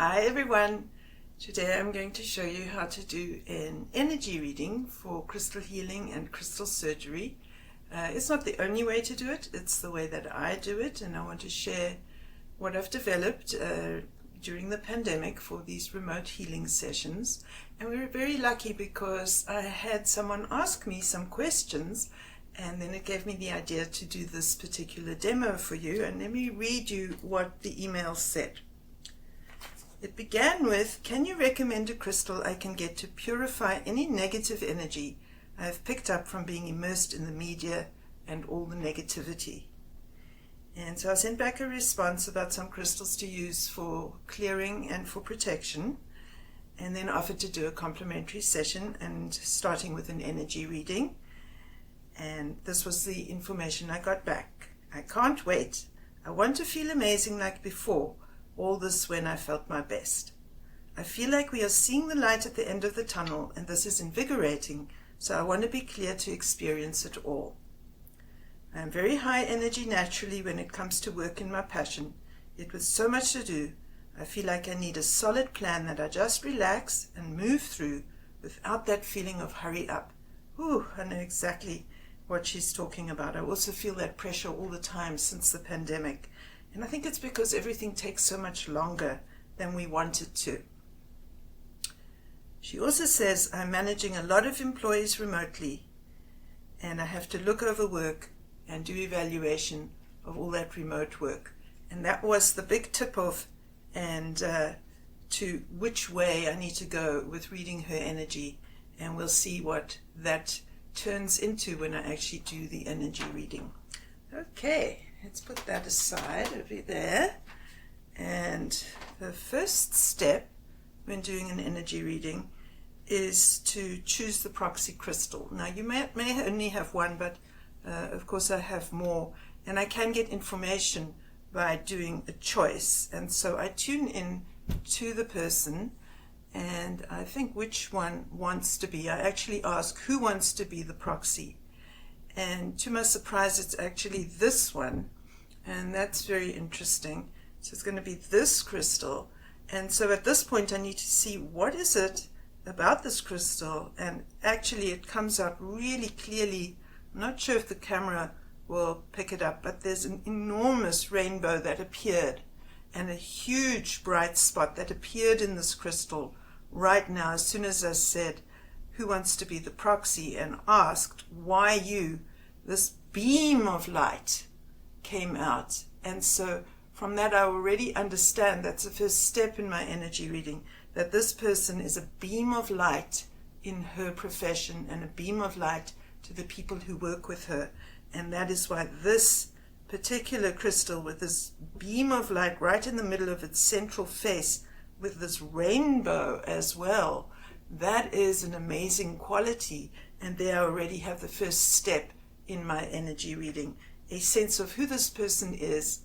Hi everyone, today I'm going to show you how to do an energy reading for crystal healing and crystal surgery. It's not the only way to do it, it's the way that I do it, and I want to share what I've developed during the pandemic for these remote healing sessions. And we were very lucky because I had someone ask me some questions, and then it gave me the idea to do this particular demo for you. And let me read you what the email said. It began with, can you recommend a crystal I can get to purify any negative energy I have picked up from being immersed in the media and all the negativity? And so I sent back a response about some crystals to use for clearing and for protection, and then offered to do a complimentary session and starting with an energy reading. And this was the information I got back. I can't wait. I want to feel amazing like before. All this when I felt my best. I feel like we are seeing the light at the end of the tunnel, and this is invigorating, so I want to be clear to experience it all. I am very high energy naturally when it comes to work and my passion, yet with so much to do, I feel like I need a solid plan that I just relax and move through without that feeling of hurry up. Ooh, I know exactly what she's talking about. I also feel that pressure all the time since the pandemic. And I think it's because everything takes so much longer than we want it to. She also says, I'm managing a lot of employees remotely, and I have to look over work and do evaluation of all that remote work. And that was the big tip-off and to which way I need to go with reading her energy. And we'll see what that turns into when I actually do the energy reading. Okay. Let's put that aside over there. And the first step when doing an energy reading is to choose the proxy crystal. Now you may only have one, but of course I have more, and I can get information by doing a choice. And so I tune in to the person and I think which one wants to be. I actually ask who wants to be the proxy. And to my surprise, it's actually this one, and that's very interesting. So it's going to be this crystal, and so at this point I need to see what is it about this crystal, and actually it comes out really clearly. I'm not sure if the camera will pick it up, but there's an enormous rainbow that appeared, and a huge bright spot that appeared in this crystal right now as soon as I said, who wants to be the proxy, and asked why you, this beam of light came out. And so from that I already understand, that's the first step in my energy reading, that this person is a beam of light in her profession and a beam of light to the people who work with her. And that is why this particular crystal with this beam of light right in the middle of its central face with this rainbow as well, that is an amazing quality, and there I already have the first step in my energy reading, a sense of who this person is,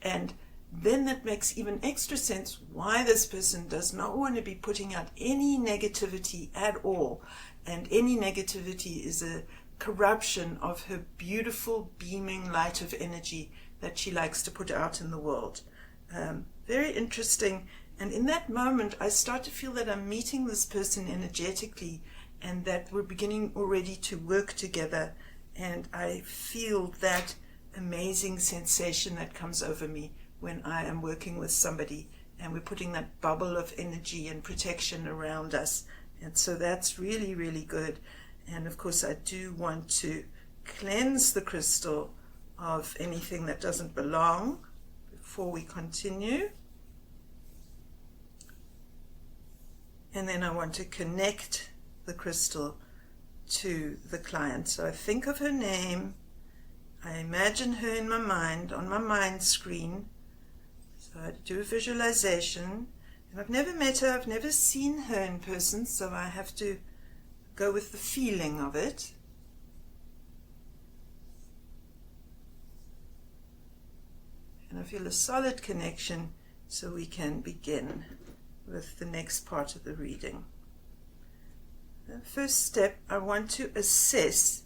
and then that makes even extra sense why this person does not want to be putting out any negativity at all, and any negativity is a corruption of her beautiful beaming light of energy that she likes to put out in the world. Very interesting. And in that moment, I start to feel that I'm meeting this person energetically and that we're beginning already to work together. And I feel that amazing sensation that comes over me when I am working with somebody and we're putting that bubble of energy and protection around us. And so that's really, really good. And of course, I do want to cleanse the crystal of anything that doesn't belong before we continue. And then I want to connect the crystal to the client. So I think of her name, I imagine her in my mind, on my mind screen. So I do a visualization. And I've never met her, I've never seen her in person, so I have to go with the feeling of it. And I feel a solid connection, so we can begin with the next part of the reading. The first step, I want to assess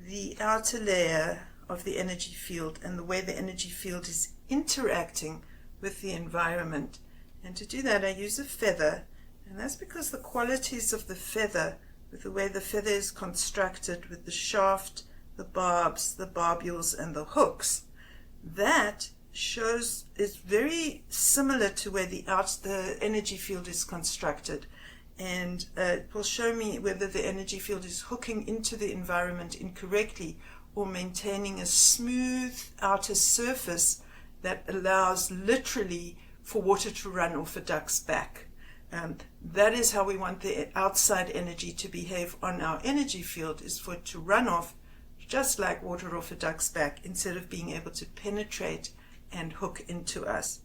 the outer layer of the energy field and the way the energy field is interacting with the environment. And to do that I use a feather, and that's because the qualities of the feather, with the way the feather is constructed, with the shaft, the barbs, the barbules and the hooks, that shows is very similar to where the energy field is constructed, and it will show me whether the energy field is hooking into the environment incorrectly or maintaining a smooth outer surface that allows literally for water to run off a duck's back. That is how we want the outside energy to behave on our energy field, is for it to run off just like water off a duck's back, instead of being able to penetrate and hook into us.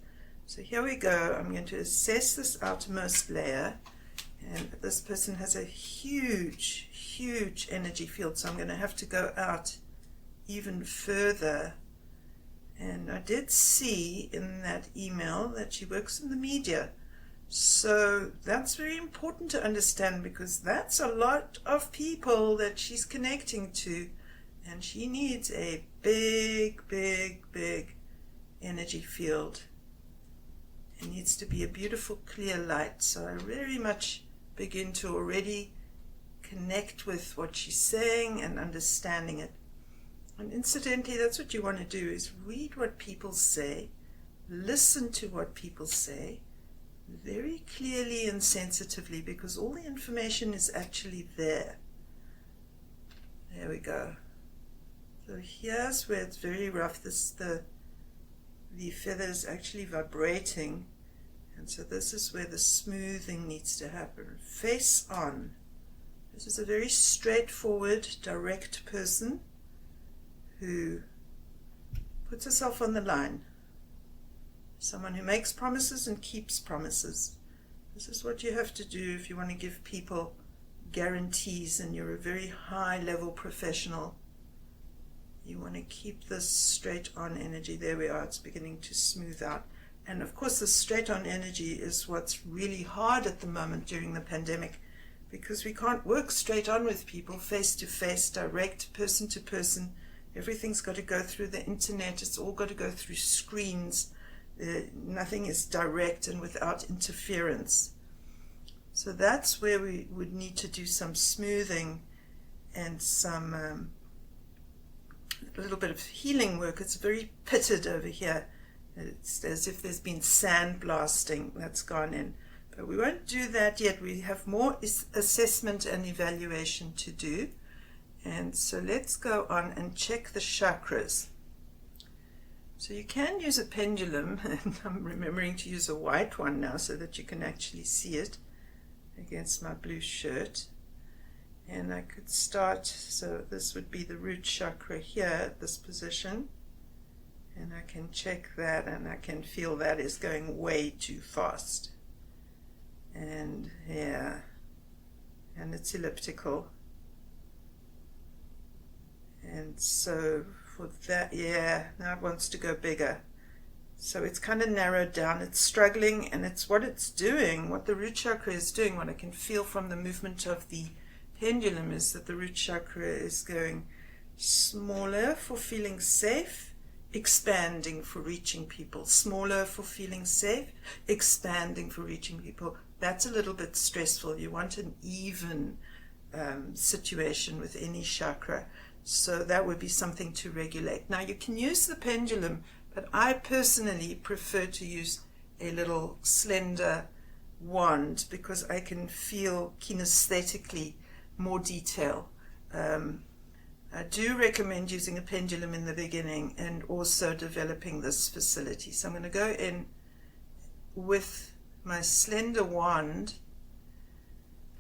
So here we go. I'm going to assess this outermost layer, and this person has a huge energy field, so I'm going to have to go out even further. And I did see in that email that she works in the media, so that's very important to understand, because that's a lot of people that she's connecting to, and she needs a big energy field. It needs to be a beautiful clear light. So I very much begin to already connect with what she's saying and understanding it. And incidentally, that's what you want to do, is read what people say, listen to what people say very clearly and sensitively, because all the information is actually there. There we go. So here's where it's very rough. The feather is actually vibrating, and so this is where the smoothing needs to happen. Face on. This is a very straightforward, direct person who puts herself on the line. Someone who makes promises and keeps promises. This is what you have to do if you want to give people guarantees and you're a very high level professional. You want to keep this straight on energy. There we are, it's beginning to smooth out. And of course, the straight on energy is what's really hard at the moment during the pandemic, because we can't work straight on with people face to face, direct, person to person. Everything's got to go through the internet. It's all got to go through screens. Nothing is direct and without interference. So that's where we would need to do some smoothing and some a little bit of healing work. It's very pitted over here. It's as if there's been sand blasting that's gone in. But we won't do that yet. We have more assessment and evaluation to do. And so let's go on and check the chakras. So you can use a pendulum, and I'm remembering to use a white one now so that you can actually see it against my blue shirt. And I could start, so this would be the root chakra here at this position. And I can check that, and I can feel that is going way too fast. And yeah, and it's elliptical. And so for that, yeah, now it wants to go bigger. So it's kind of narrowed down. It's struggling, and it's what it's doing, what the root chakra is doing, what I can feel from the movement of the pendulum is that the root chakra is going smaller for feeling safe, expanding for reaching people. Smaller for feeling safe, expanding for reaching people. That's a little bit stressful. You want an even situation with any chakra. So that would be something to regulate. Now you can use the pendulum, but I personally prefer to use a little slender wand because I can feel kinesthetically more detail. I do recommend using a pendulum in the beginning and also developing this facility. So I'm going to go in with my slender wand,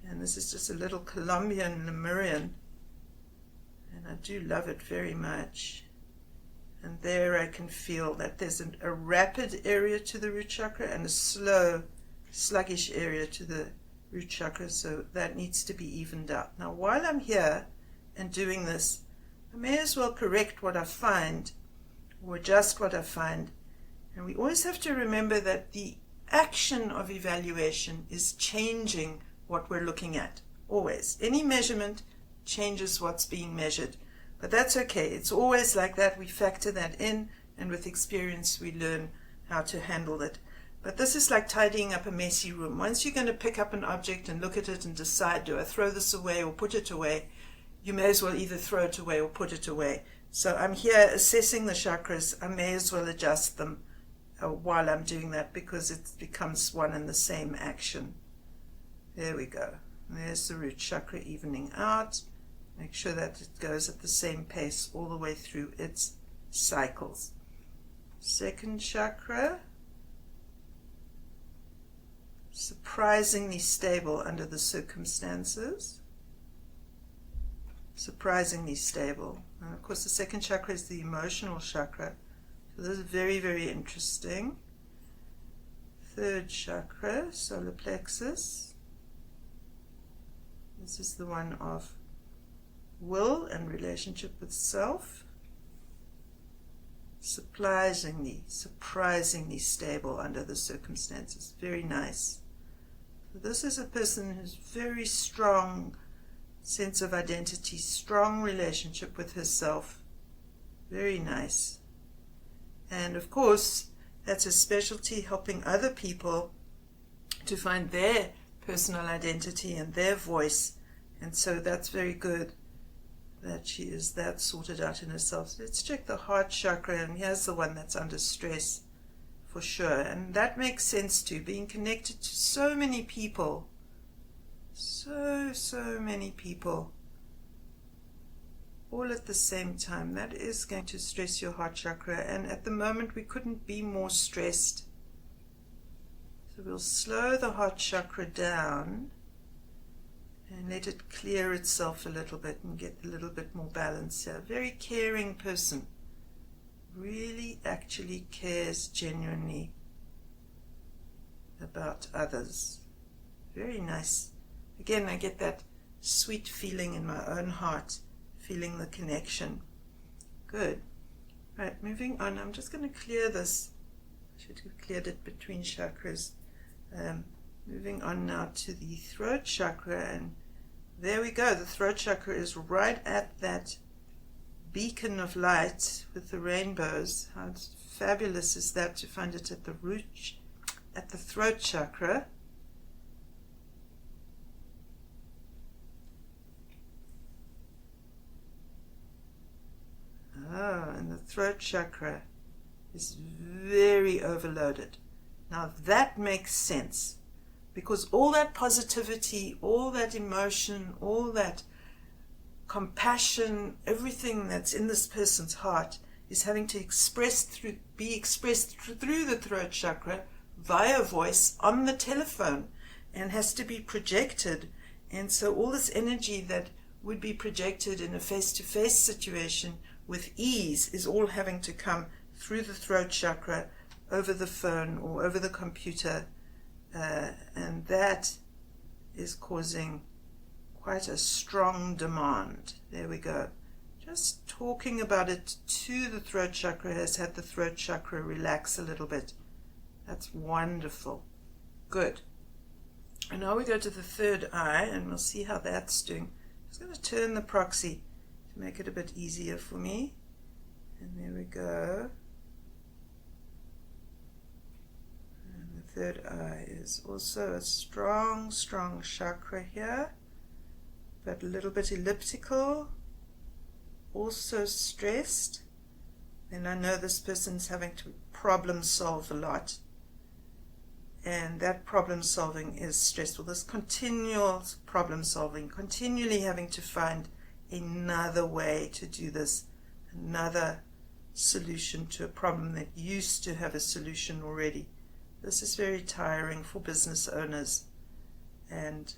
and this is just a little Colombian Lemurian, and I do love it very much. And there I can feel that there's a rapid area to the root chakra and a slow, sluggish area to the root chakra, so that needs to be evened out. Now while I'm here and doing this, I may as well correct what I find or adjust what I find. And we always have to remember that the action of evaluation is changing what we're looking at. Always. Any measurement changes what's being measured. But that's okay. It's always like that. We factor that in, and with experience we learn how to handle it. But this is like tidying up a messy room. Once you're going to pick up an object and look at it and decide, do I throw this away or put it away, you may as well either throw it away or put it away. So I'm here assessing the chakras. I may as well adjust them while I'm doing that, because it becomes one and the same action. There we go. There's the root chakra evening out. Make sure that it goes at the same pace all the way through its cycles. Second chakra, surprisingly stable under the circumstances. Surprisingly stable. And of course the second chakra is the emotional chakra. So this is very, very interesting. Third chakra, solar plexus. This is the one of will and relationship with self. Surprisingly stable under the circumstances. Very nice. So this is a person who's very strong sense of identity, strong relationship with herself. Very nice. And of course, that's a specialty, helping other people to find their personal identity and their voice. And so that's very good that she is that sorted out in herself. So let's check the heart chakra, and here's the one that's under stress for sure. And that makes sense too, being connected to so many people. So many people all at the same time. That is going to stress your heart chakra, and at the moment we couldn't be more stressed. So we'll slow the heart chakra down and let it clear itself a little bit and get a little bit more balance here. Very caring person. Really actually cares genuinely about others. Very nice. Again, I get that sweet feeling in my own heart, feeling the connection. Good. Right, moving on. I'm just going to clear this. I should have cleared it between chakras. Moving on now to the throat chakra, and there we go. The throat chakra is right at that beacon of light with the rainbows. How fabulous is that to find it at the root, at the throat chakra. Oh, and the throat chakra is very overloaded. Now that makes sense, because all that positivity, all that emotion, all that compassion, everything that's in this person's heart is having to be expressed through the throat chakra via voice on the telephone, and has to be projected. And so all this energy that would be projected in a face-to-face situation with ease is all having to come through the throat chakra, over the phone or over the computer, and that is causing quite a strong demand. There we go. Just talking about it to the throat chakra has had the throat chakra relax a little bit. That's wonderful. Good. And now we go to the third eye, and we'll see how that's doing. I'm just going to turn the proxy to make it a bit easier for me. And there we go. Third eye is also a strong chakra here, but a little bit elliptical, also stressed. And I know this person's having to problem solve a lot, and that problem solving is stressful. This continual problem solving, continually having to find another way to do this, another solution to a problem that used to have a solution already. This is very tiring for business owners, and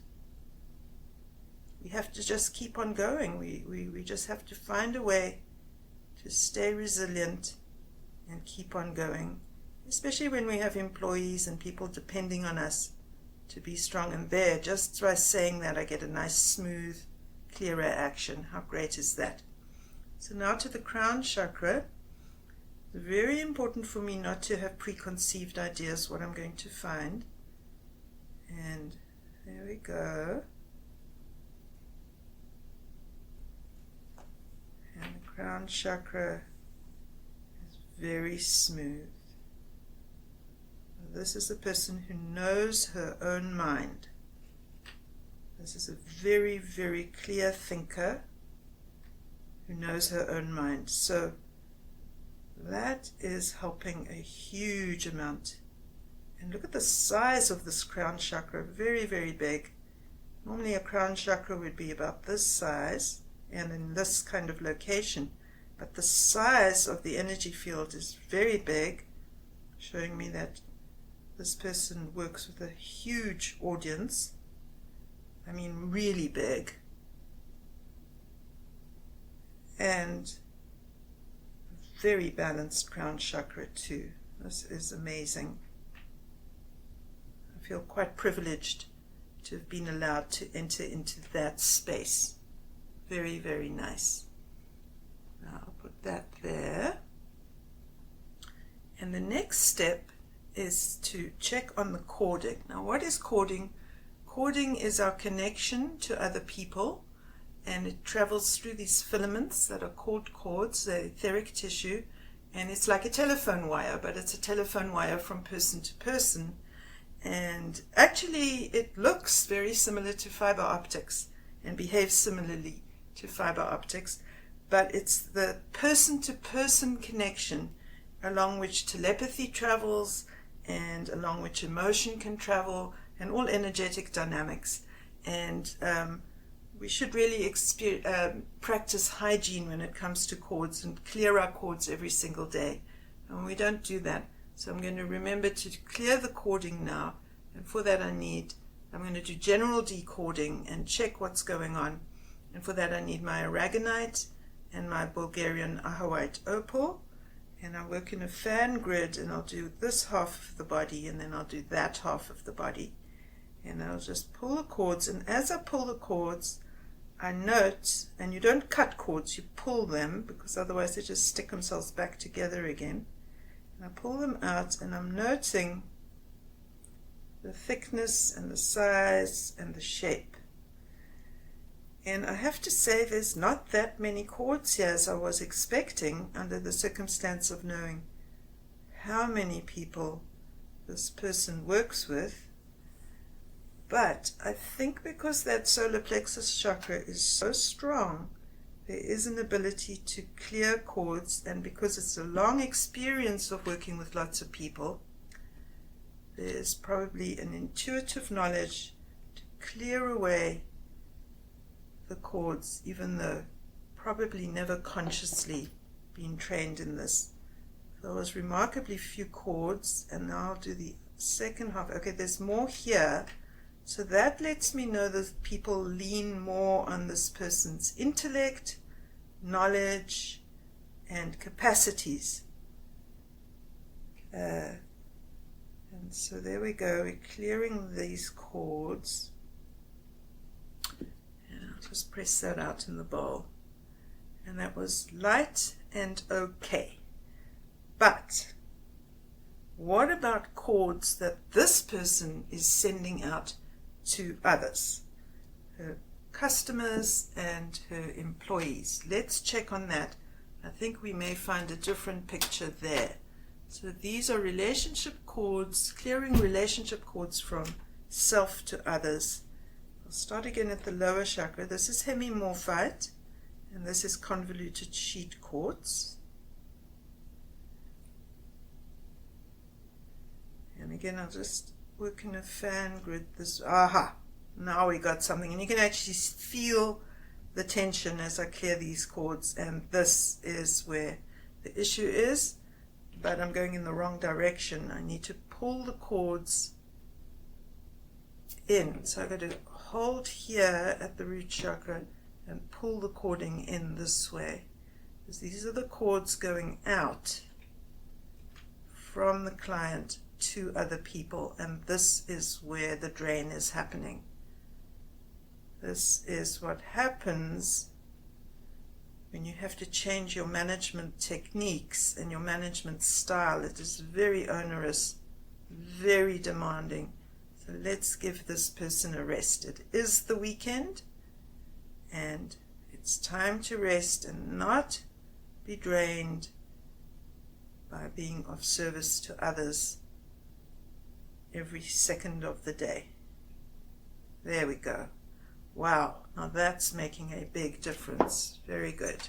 we have to just keep on going. We just have to find a way to stay resilient and keep on going, especially when we have employees and people depending on us to be strong. And there, just by saying that, I get a nice, smooth, clearer action. How great is that? So now to the crown chakra. Very important for me not to have preconceived ideas what I'm going to find. And there we go. And the crown chakra is very smooth. This is a person who knows her own mind. This is a very, very clear thinker who knows her own mind. So that is helping a huge amount. And look at the size of this crown chakra, very, very big. Normally a crown chakra would be about this size and in this kind of location. But the size of the energy field is very big, showing me that this person works with a huge audience. I mean, really big. And very balanced crown chakra too. This is amazing. I feel quite privileged to have been allowed to enter into that space. Very, very nice. Now I'll put that there. And the next step is to check on the chording. Now, what is chording? Chording is our connection to other people, and it travels through these filaments that are called chords. They're etheric tissue, and it's like a telephone wire, but it's a telephone wire from person to person. And actually it looks very similar to fiber optics and behaves similarly to fiber optics, but it's the person-to-person connection along which telepathy travels and along which emotion can travel and all energetic dynamics. And we should really practice hygiene when it comes to chords and clear our chords every single day. And we don't do that. So I'm going to remember to clear the chording now. And for that I'm going to do general decording and check what's going on. And for that I need my aragonite and my Bulgarian ahawite opal. And I work in a fan grid, and I'll do this half of the body and then I'll do that half of the body. And I'll just pull the cords, and as I pull the cords I note, and you don't cut cords, you pull them, because otherwise they just stick themselves back together again. And I pull them out and I'm noting the thickness and the size and the shape. And I have to say there's not that many chords here as I was expecting, under the circumstance of knowing how many people this person works with. But I think because that solar plexus chakra is so strong, there is an ability to clear chords, and because it's a long experience of working with lots of people, there's probably an intuitive knowledge to clear away the chords, even though probably never consciously been trained in this. There was remarkably few chords, and now I'll do the second half. Okay, there's more here, so that lets me know that people lean more on this person's intellect, knowledge, and capacities. And so there we go, we're clearing these chords. Just press that out in the bowl. And that was light and okay. But what about chords that this person is sending out to others? Her customers and her employees. Let's check on that. I think we may find a different picture there. So these are relationship chords, clearing relationship chords from self to others. Start again at the lower chakra. This is hemimorphite, and this is convoluted sheet quartz. And again, I'll just work in a fan grid. Now we got something, and you can actually feel the tension as I clear these chords, and this is where the issue is, but I'm going in the wrong direction. I need to pull the chords in. So I've got to hold here at the root chakra and pull the chording in this way, because these are the chords going out from the client to other people, and this is where the drain is happening. This is what happens when you have to change your management techniques and your management style. It is very onerous, very demanding. So let's give this person a rest. It is the weekend, and it's time to rest and not be drained by being of service to others. every second of the day. There we go. Wow, now that's making a big difference. Very good.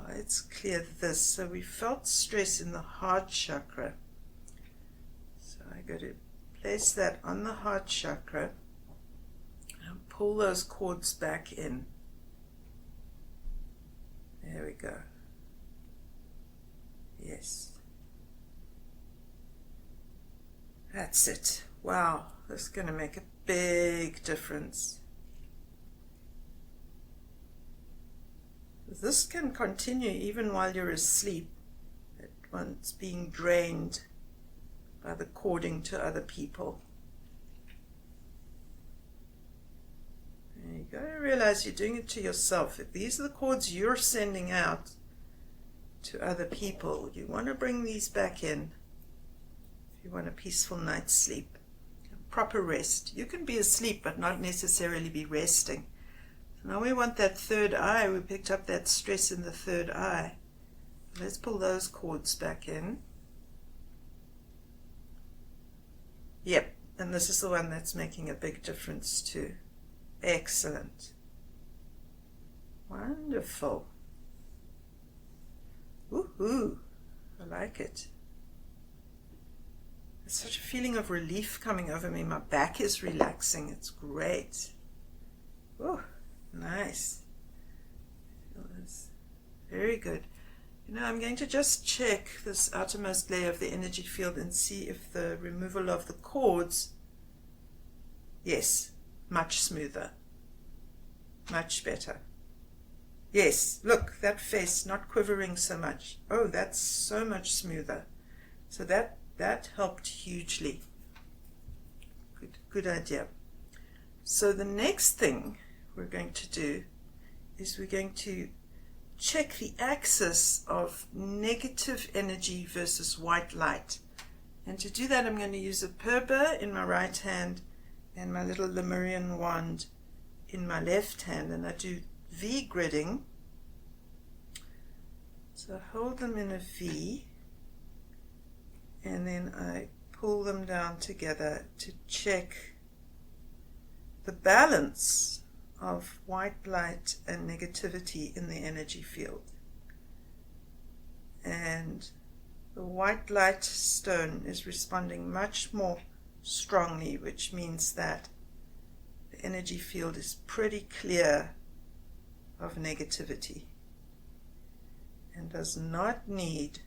Let's clear this. So we felt stress in the heart chakra. So I got to place that on the heart chakra and pull those cords back in. There we go. Yes. That's it. Wow, this is going to make a big difference. This can continue even while you're asleep. It's being drained by the cording to other people. And you got to realize you're doing it to yourself. If these are the cords you're sending out to other people, you want to bring these back in. If you want a peaceful night's sleep, proper rest. You can be asleep but not necessarily be resting. So now we want that third eye. We picked up that stress in the third eye. Let's pull those cords back in. Yep, and this is the one that's making a big difference too. Excellent. Wonderful. Woohoo! I like it. There's such a feeling of relief coming over me. My back is relaxing. It's great. Oh, nice. Feel this. Very good. You know, I'm going to just check this outermost layer of the energy field and see if the removal of the cords, yes, much smoother, much better. Yes, look, that face not quivering so much. Oh, that's so much smoother. So that helped hugely. Good idea. So the next thing we're going to do is we're going to check the axis of negative energy versus white light. And to do that, I'm going to use a purba in my right hand and my little Lemurian wand in my left hand, and I do V gridding. So I hold them in a V, and then I pull them down together to check the balance of white light and negativity in the energy field. And the white light stone is responding much more strongly, which means that the energy field is pretty clear of negativity and does not need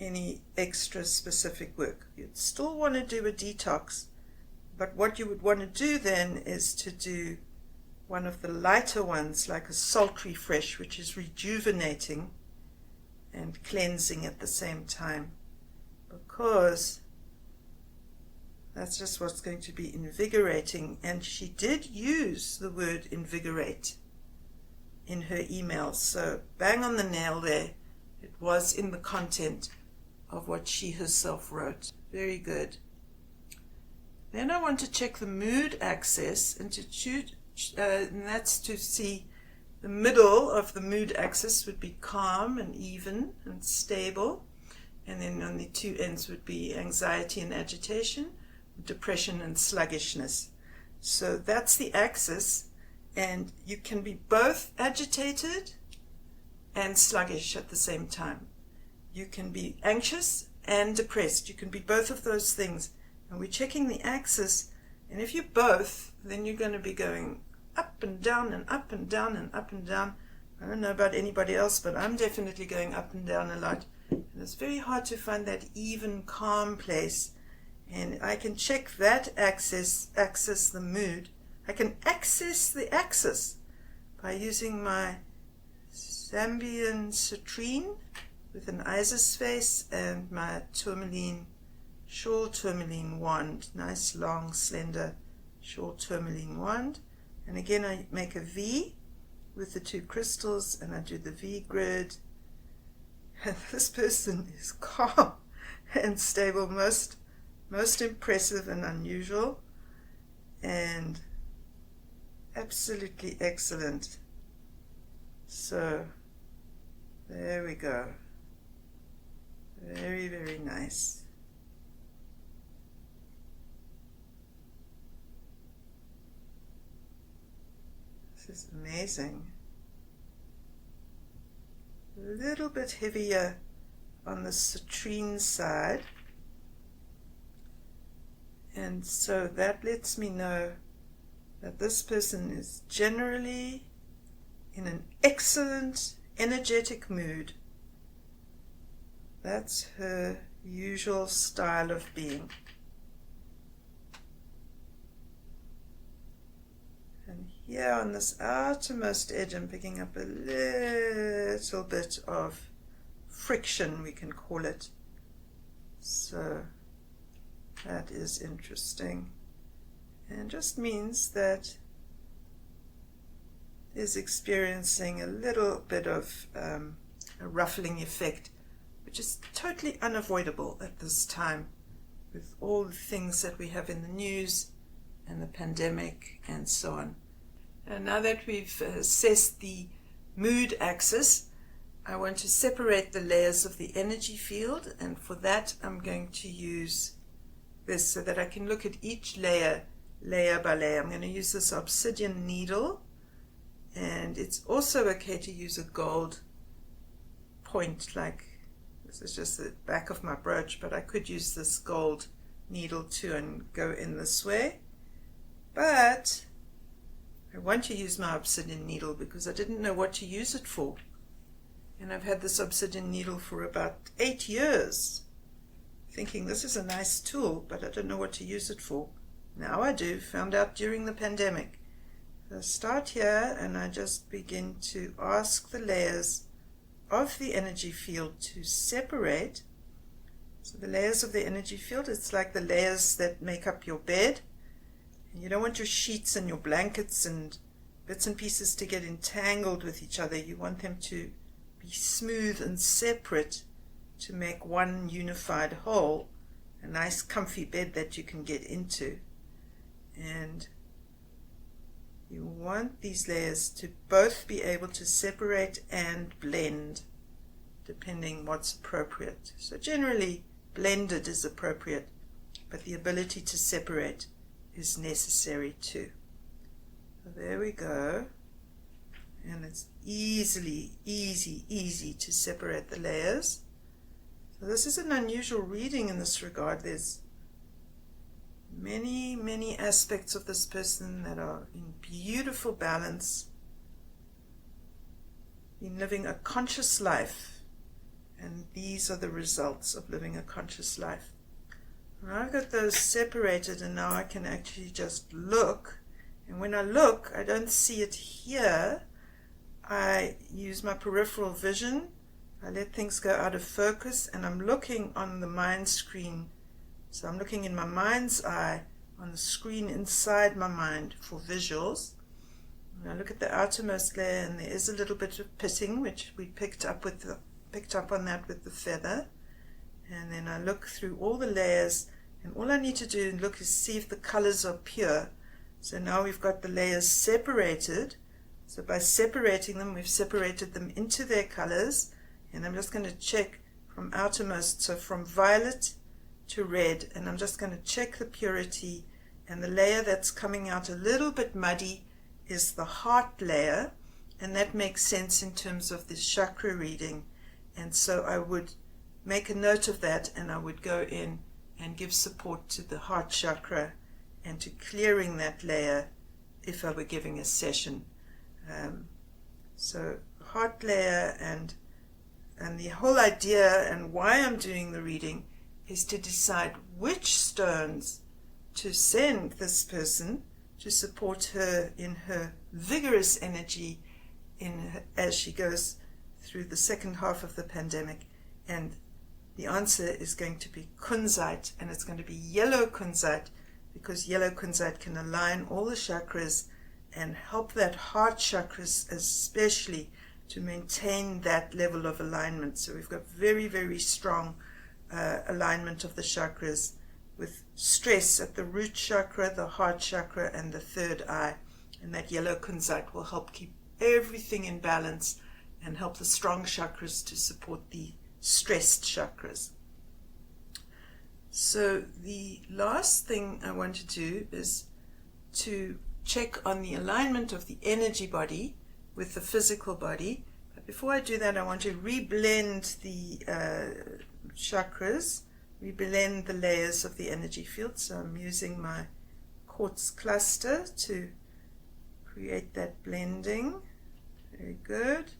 any extra specific work. You'd still want to do a detox, but what you would want to do then is to do one of the lighter ones, like a salt refresh, which is rejuvenating and cleansing at the same time, because that's just what's going to be invigorating. And she did use the word invigorate in her email, so bang on the nail there. It was in the content of what she herself wrote. Very good. Then I want to check the mood axis, and and that's to see the middle of the mood axis would be calm and even and stable, and then on the two ends would be anxiety and agitation, depression and sluggishness. So that's the axis, and you can be both agitated and sluggish at the same time. You can be anxious and depressed. You can be both of those things. And we're checking the axis, and if you're both, then you're going to be going up and down and up and down and up and down. I don't know about anybody else, but I'm definitely going up and down a lot. And it's very hard to find that even, calm place. And I can check that axis, the mood. I can access the axis by using my Zambian citrine with an Isis face and my tourmaline, shawl tourmaline wand. Nice, long, slender shawl tourmaline wand. And again, I make a V with the two crystals, and I do the V grid. And this person is calm and stable, most impressive and unusual, and absolutely excellent. So there we go. Very, very nice. This is amazing. A little bit heavier on the citrine side. And so that lets me know that this person is generally in an excellent, energetic mood. That's her usual style of being. And here on this outermost edge, I'm picking up a little bit of friction, we can call it. So that is interesting. And just means that is experiencing a little bit of a ruffling effect, which is totally unavoidable at this time with all the things that we have in the news and the pandemic and so on. And now that we've assessed the mood axis, I want to separate the layers of the energy field, and for that I'm going to use this so that I can look at each layer by layer. I'm going to use this obsidian needle, and it's also okay to use a gold point, like this is just the back of my brooch, but I could use this gold needle too and go in this way. But I want to use my obsidian needle because I didn't know what to use it for. And I've had this obsidian needle for about 8 years, thinking this is a nice tool, but I don't know what to use it for. Now I do, found out during the pandemic. So I start here and I just begin to ask the layers of the energy field to separate. So the layers of the energy field, it's like the layers that make up your bed. And you don't want your sheets and your blankets and bits and pieces to get entangled with each other. You want them to be smooth and separate to make one unified whole, a nice comfy bed that you can get into. And you want these layers to both be able to separate and blend, depending what's appropriate. So generally, blended is appropriate, but the ability to separate is necessary too. So there we go. And it's easy to separate the layers. So this is an unusual reading in this regard. There's many aspects of this person that are in beautiful balance, in living a conscious life, and these are the results of living a conscious life. And I've got those separated, and now I can actually just look, and when I look I don't see it here. I use my peripheral vision, I let things go out of focus, and I'm looking on the mind screen. So I'm looking in my mind's eye on the screen inside my mind for visuals. And I look at the outermost layer, and there is a little bit of pitting, which we picked up on that with the feather. And then I look through all the layers, and all I need to do and look is see if the colors are pure. So now we've got the layers separated. So by separating them, we've separated them into their colors, and I'm just going to check from outermost, so from violet to red, and I'm just going to check the purity. And the layer that's coming out a little bit muddy is the heart layer, and that makes sense in terms of this chakra reading. And so I would make a note of that, and I would go in and give support to the heart chakra and to clearing that layer if I were giving a session. So heart layer, and the whole idea and why I'm doing the reading is to decide which stones to send this person to support her in her vigorous energy as she goes through the second half of the pandemic. And the answer is going to be kunzite, and it's going to be yellow kunzite, because yellow kunzite can align all the chakras and help that heart chakras especially to maintain that level of alignment. So we've got very strong alignment of the chakras, with stress at the root chakra, the heart chakra, and the third eye. And that yellow kunzite will help keep everything in balance and help the strong chakras to support the stressed chakras. So the last thing I want to do is to check on the alignment of the energy body with the physical body. But before I do that, I want to reblend the chakras, reblend the layers of the energy field. So I'm using my quartz cluster to create that blending. Very good.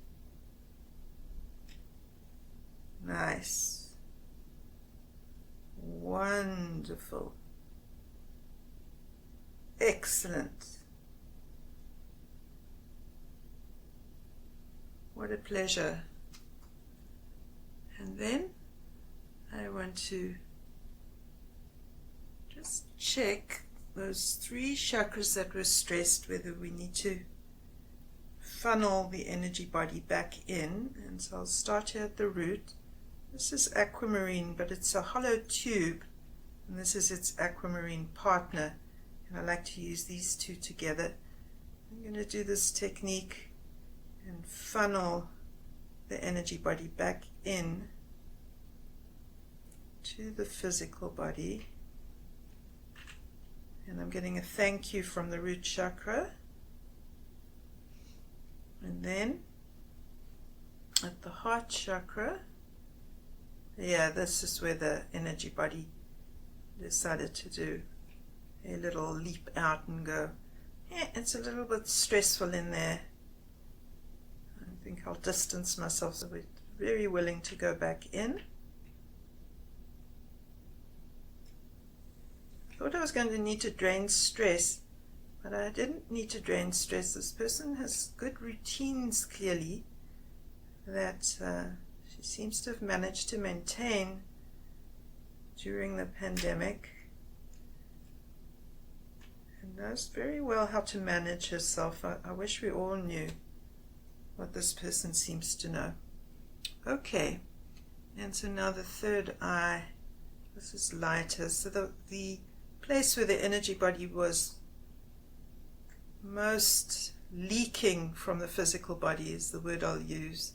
Nice. Wonderful. Excellent. What a pleasure. And then I want to just check those 3 chakras that were stressed, whether we need to funnel the energy body back in. And so I'll start here at the root. This is aquamarine, but it's a hollow tube, and this is its aquamarine partner. And I like to use these 2 together. I'm going to do this technique and funnel the energy body back in to the physical body. And I'm getting a thank you from the root chakra. And then at the heart chakra, yeah, this is where the energy body decided to do a little leap out and go, yeah, it's a little bit stressful in there. I think I'll distance myself, so we're very willing to go back in. I thought I was going to need to drain stress, but I didn't need to drain stress. This person has good routines, clearly, that she seems to have managed to maintain during the pandemic, and knows very well how to manage herself. I wish we all knew what this person seems to know. Okay, and so now the third eye. This is lighter. So the place where the energy body was most leaking from the physical body, is the word I'll use,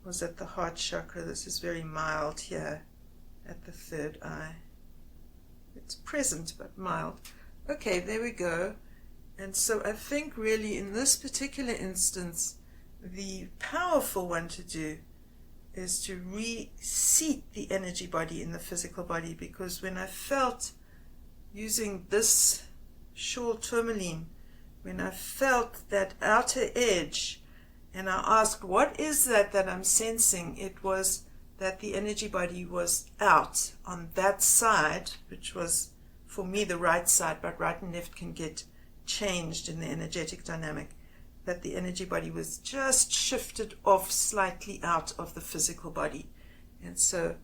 was at the heart chakra. This is very mild here at the third eye. It's present but mild. Okay, there we go. And so I think really in this particular instance, the powerful one to do is to reseat the energy body in the physical body, because when I felt using this shawl tourmaline, when I felt that outer edge, and I asked, what is that I'm sensing? It was that the energy body was out on that side, which was for me the right side, but right and left can get changed in the energetic dynamic, that the energy body was just shifted off slightly out of the physical body. And so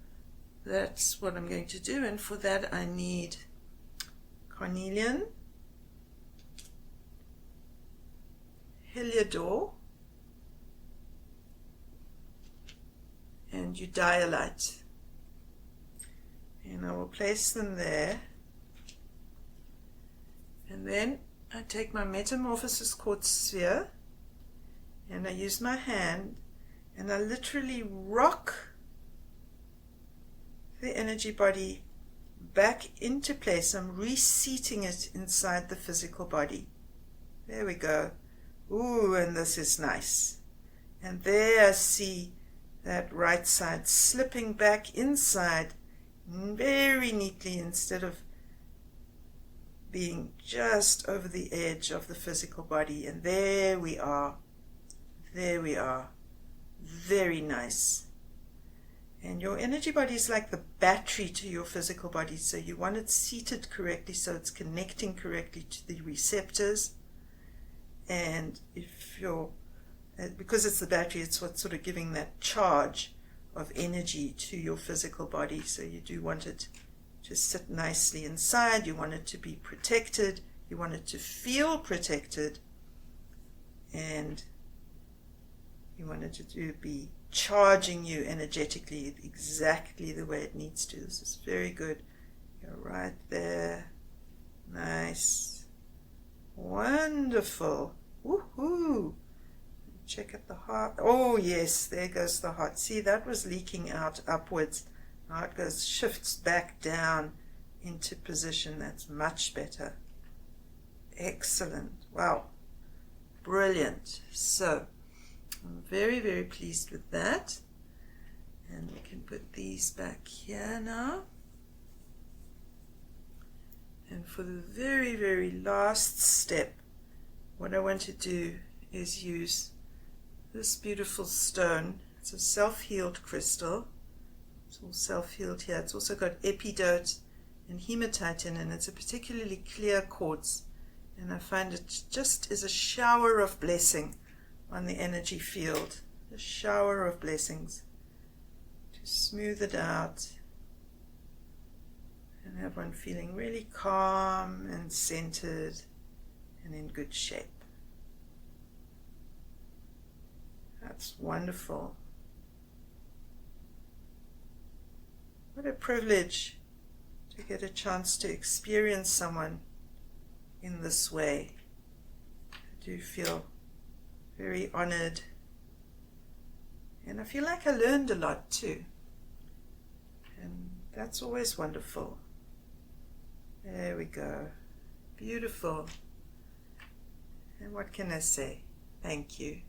that's what I'm going to do, and for that I need carnelian, heliodor, and eudialyte, and I will place them there. And then I take my metamorphosis quartz sphere and I use my hand and I literally rock the energy body back into place. I'm reseating it inside the physical body. There we go. Ooh, and this is nice. And there I see that right side slipping back inside very neatly, instead of being just over the edge of the physical body. And there we are. There we are. Very nice. And your energy body is like the battery to your physical body, so you want it seated correctly so it's connecting correctly to the receptors. And if you're, because it's the battery, it's what's sort of giving that charge of energy to your physical body. So you do want it to sit nicely inside. You want it to be protected. You want it to feel protected. And you want it to be charging you energetically exactly the way it needs to. This is very good. You're right there. Nice. Wonderful. Woohoo! check at the heart. Oh yes, there goes the heart. See, that was leaking out upwards. Now it goes, shifts back down into position. That's much better. Excellent. Wow. Brilliant. So I'm very, very pleased with that. And we can put these back here now. And for the very, very last step, what I want to do is use this beautiful stone. It's a self-healed crystal. It's all self-healed here. It's also got epidote and hematite in, and it's a particularly clear quartz. And I find it just is a shower of blessing on the energy field. A shower of blessings to smooth it out and have one feeling really calm and centered and in good shape. That's wonderful. What a privilege to get a chance to experience someone in this way. I do feel very honored, and I feel like I learned a lot too, and that's always wonderful. There we go. Beautiful. And what can I say? Thank you.